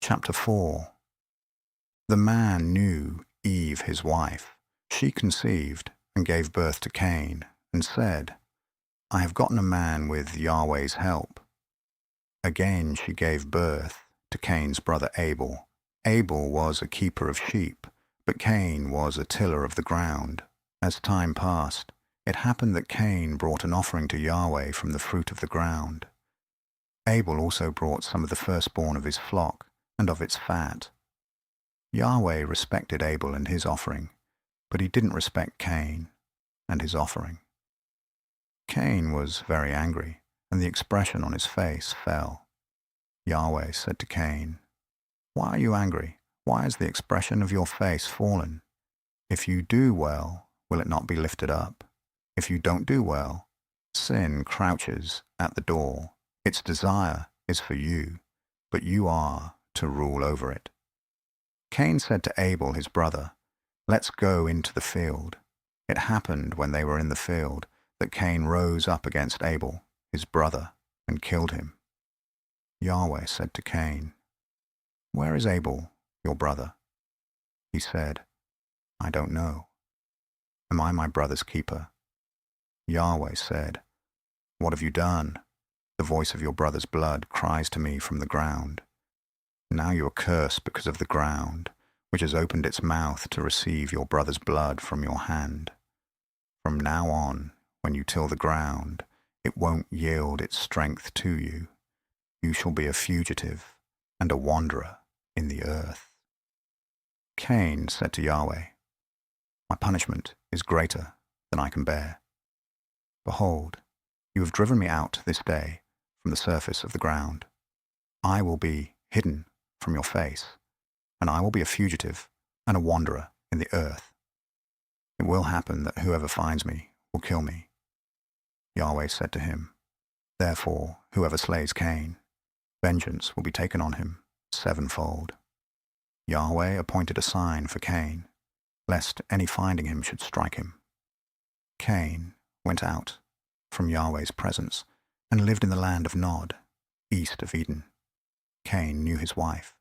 Chapter 4. The man knew Eve his wife. She conceived and gave birth to Cain, and said, I have gotten a man with Yahweh's help. Again she gave birth to Cain's brother Abel. Abel was a keeper of sheep, but Cain was a tiller of the ground. As time passed, it happened that Cain brought an offering to Yahweh from the fruit of the ground. Abel also brought some of the firstborn of his flock and of its fat. Yahweh respected Abel and his offering, but he didn't respect Cain and his offering. Cain was very angry, and the expression on his face fell. Yahweh said to Cain, Why are you angry? Why has the expression of your face fallen? If you do well, will it not be lifted up? If you don't do well, sin crouches at the door. Its desire is for you, but you are to rule over it. Cain said to Abel his brother, Let's go into the field. It happened when they were in the field that Cain rose up against Abel, his brother, and killed him. Yahweh said to Cain, Where is Abel, your brother? He said, I don't know. Am I my brother's keeper? Yahweh said, What have you done? The voice of your brother's blood cries to me from the ground. Now you are cursed because of the ground, which has opened its mouth to receive your brother's blood from your hand. From now on, when you till the ground, it won't yield its strength to you. You shall be a fugitive and a wanderer in the earth. Cain said to Yahweh, My punishment is greater than I can bear. Behold, you have driven me out this day from the surface of the ground. I will be hidden from your face, and I will be a fugitive and a wanderer in the earth. It will happen that whoever finds me will kill me. Yahweh said to him, Therefore, whoever slays Cain, vengeance will be taken on him sevenfold. Yahweh appointed a sign for Cain, lest any finding him should strike him. Cain went out from Yahweh's presence and lived in the land of Nod, east of Eden. Cain knew his wife.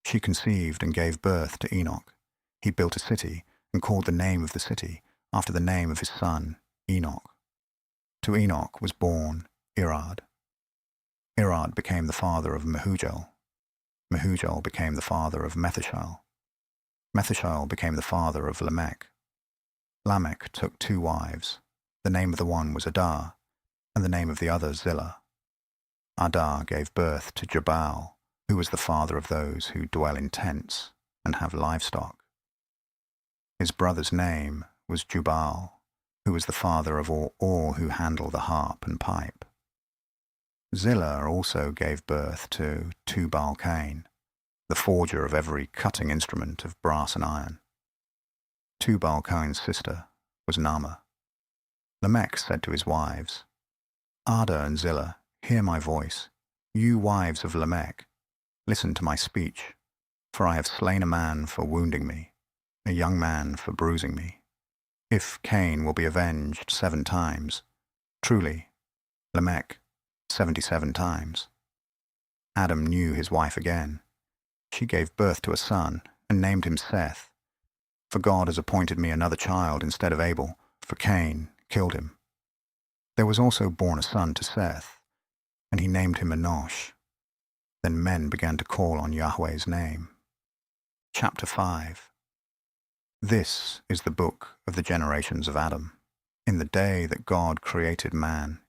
She conceived and gave birth to Enoch. He built a city and called the name of the city after the name of his son, Enoch. To Enoch was born Irad. Irad became the father of Mehujael. Mehujael became the father of Methushael. Methushael became the father of Lamech. Lamech took 2 wives. The name of the one was Adah, and the name of the other Zillah. Adah gave birth to Jabal, who was the father of those who dwell in tents and have livestock. His brother's name was Jubal, who was the father of all who handle the harp and pipe. Zillah also gave birth to Tubal-Cain, the forger of every cutting instrument of brass and iron. Tubal-Cain's sister was Naamah. Lamech said to his wives, Adah and Zillah, hear my voice. You wives of Lamech, listen to my speech, for I have slain a man for wounding me, a young man for bruising me. If Cain will be avenged 7 times, truly, Lamech 77 times. Adam knew his wife again. She gave birth to a son and named him Seth. For God has appointed me another child instead of Abel, for Cain killed him. There was also born a son to Seth, and he named him Enosh. Then men began to call on Yahweh's name. Chapter 5. This is the book of the generations of Adam. In the day that God created man,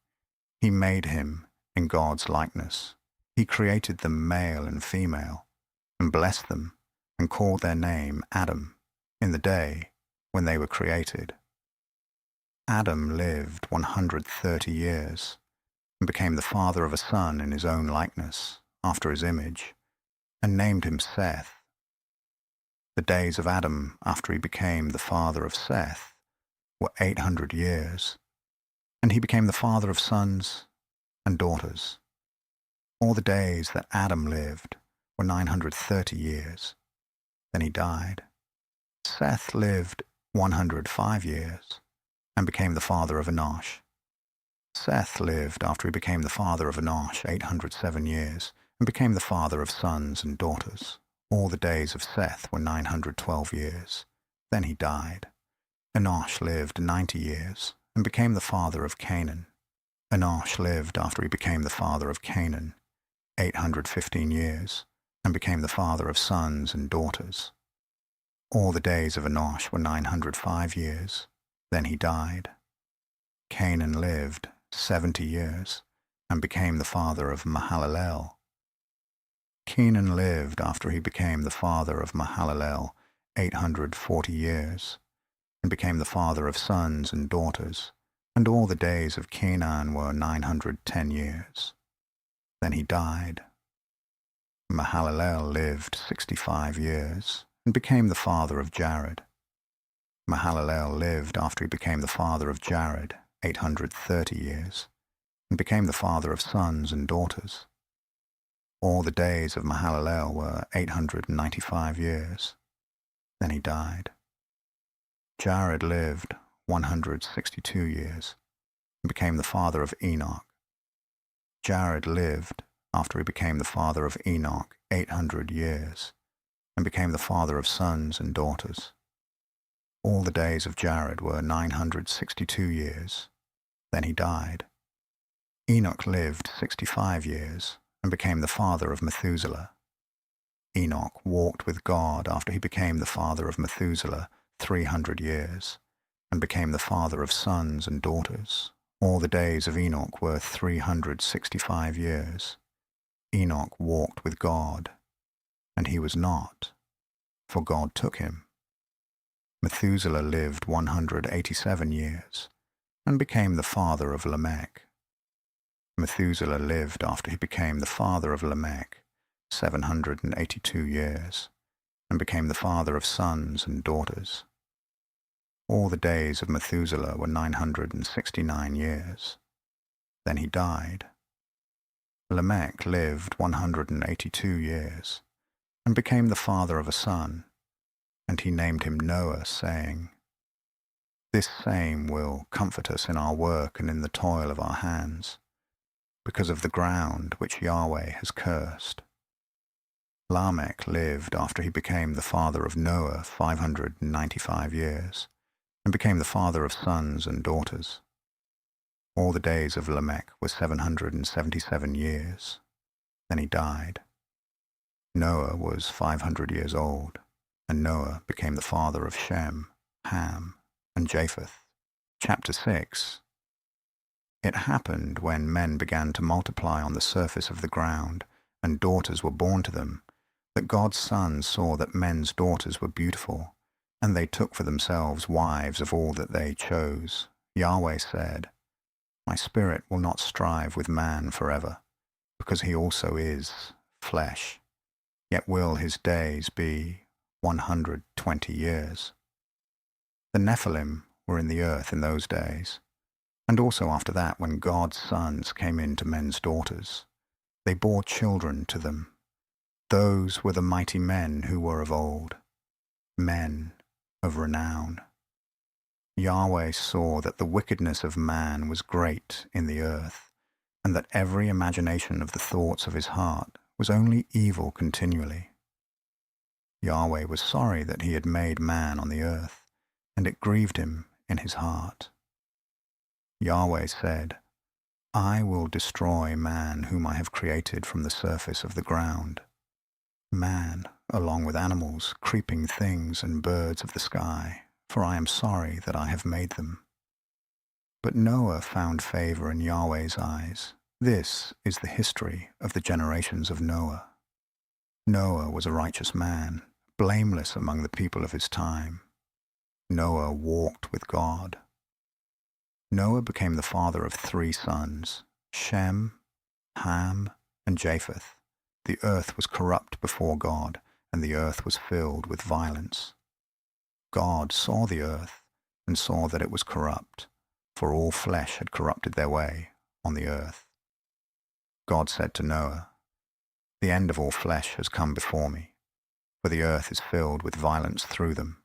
he made him in God's likeness. He created them male and female, and blessed them, and called their name Adam, in the day when they were created. Adam lived 130 years, and became the father of a son in his own likeness, after his image, and named him Seth. The days of Adam after he became the father of Seth were 800 years, and he became the father of sons and daughters. All the days that Adam lived were 930 years. Then he died. Seth lived 105 years, and became the father of Enosh. Seth lived after he became the father of Enosh 807 years, and became the father of sons and daughters. All the days of Seth were 912 years. Then he died. Enosh lived 90 years, and became the father of Canaan. Enosh lived after he became the father of Canaan 815 years, and became the father of sons and daughters. All the days of Enosh were 905 years. Then he died. Canaan lived 70 years, and became the father of Mahalalel. Canaan lived after he became the father of Mahalalel 840 years, and became the father of sons and daughters, and all the days of Canaan were 910 years. Then he died. Mahalalel lived 65 years, and became the father of Jared. Mahalalel lived after he became the father of Jared 830 years, and became the father of sons and daughters. All the days of Mahalalel were 895 years. Then he died. Jared lived 162 years, and became the father of Enoch. Jared lived after he became the father of Enoch 800 years, and became the father of sons and daughters. All the days of Jared were 962 years. Then he died. Enoch lived 65 years, and became the father of Methuselah. Enoch walked with God after he became the father of Methuselah 300 years, and became the father of sons and daughters. All the days of Enoch were 365 years. Enoch walked with God, and he was not, for God took him. Methuselah lived 187 years, and became the father of Lamech. Methuselah lived after he became the father of Lamech 782 years, and became the father of sons and daughters. All the days of Methuselah were 969 years. Then he died. Lamech lived 182 years, and became the father of a son, and he named him Noah, saying, "This same will comfort us in our work and in the toil of our hands, because of the ground which Yahweh has cursed." Lamech lived after he became the father of Noah 595 years, and became the father of sons and daughters. All the days of Lamech were 777 years. Then he died. Noah was 500 years old, and Noah became the father of Shem, Ham, and Japheth. Chapter 6. It happened when men began to multiply on the surface of the ground, and daughters were born to them, that God's sons saw that men's daughters were beautiful, and they took for themselves wives of all that they chose. Yahweh said, "My spirit will not strive with man forever, because he also is flesh, yet will his days be 120 years. The Nephilim were in the earth in those days, and also after that when God's sons came in to men's daughters. They bore children to them. Those were the mighty men who were of old, men of renown. Yahweh saw that the wickedness of man was great in the earth, and that every imagination of the thoughts of his heart was only evil continually. Yahweh was sorry that he had made man on the earth, and it grieved him in his heart. Yahweh said, "I will destroy man whom I have created from the surface of the ground, man, along with animals, creeping things, and birds of the sky, for I am sorry that I have made them." But Noah found favor in Yahweh's eyes. This is the history of the generations of Noah. Noah was a righteous man, blameless among the people of his time. Noah walked with God. Noah became the father of 3 sons, Shem, Ham, and Japheth. The earth was corrupt before God, and the earth was filled with violence. God saw the earth, and saw that it was corrupt, for all flesh had corrupted their way on the earth. God said to Noah, "The end of all flesh has come before me, for the earth is filled with violence through them.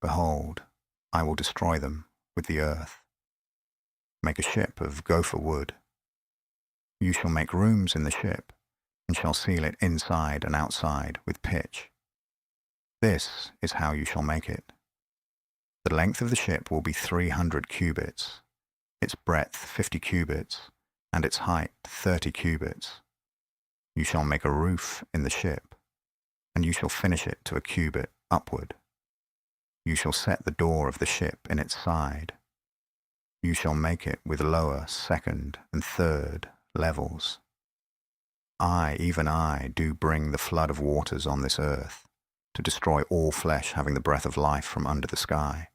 Behold, I will destroy them with the earth. Make a ship of gopher wood. You shall make rooms in the ship, and shall seal it inside and outside with pitch. This is how you shall make it. The length of the ship will be 300 cubits, its breadth 50 cubits, and its height 30 cubits. You shall make a roof in the ship, and you shall finish it to a cubit upward. You shall set the door of the ship in its side. You shall make it with lower, second, and third levels. I, even I, do bring the flood of waters on this earth, to destroy all flesh having the breath of life from under the sky.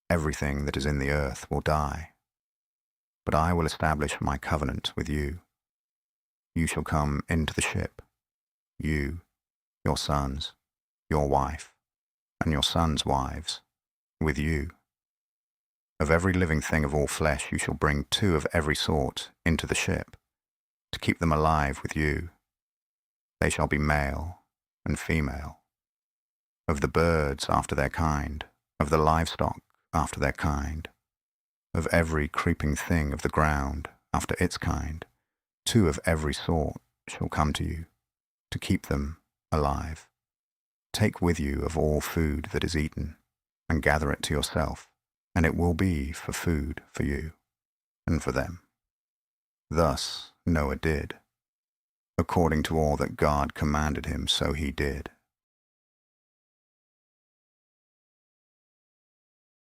Everything that is in the earth will die. But I will establish my covenant with you. You shall come into the ship, you, your sons, your wife, and your sons' wives, with you. Of every living thing of all flesh you shall bring 2 of every sort into the ship, to keep them alive with you. They shall be male and female. Of the birds after their kind, of the livestock after their kind, of every creeping thing of the ground after its kind, 2 of every sort shall come to you, to keep them alive. Take with you of all food that is eaten, and gather it to yourself, and it will be for food for you, and for them. Thus Noah did. According to all that God commanded him, so he did.